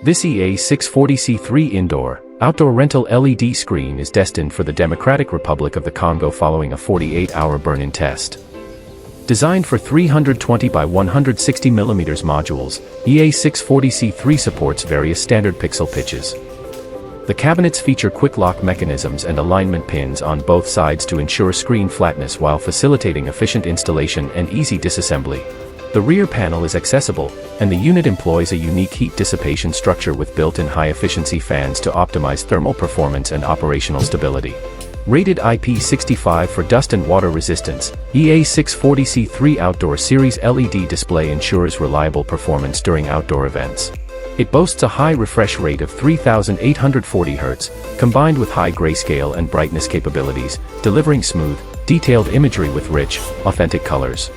This EA640C3 indoor-outdoor rental LED screen is destined for the Democratic Republic of the Congo following a 48-hour burn-in test. Designed for 320 by 160 mm modules, EA640C3 supports various standard pixel pitches. The cabinets feature quick lock mechanisms and alignment pins on both sides to ensure screen flatness while facilitating efficient installation and easy disassembly. The rear panel is accessible, and the unit employs a unique heat dissipation structure with built-in high-efficiency fans to optimize thermal performance and operational stability. Rated IP65 for dust and water resistance, EA640C3 Outdoor Series LED display ensures reliable performance during outdoor events. It boasts a high refresh rate of 3840 Hz, combined with high grayscale and brightness capabilities, delivering smooth, detailed imagery with rich, authentic colors.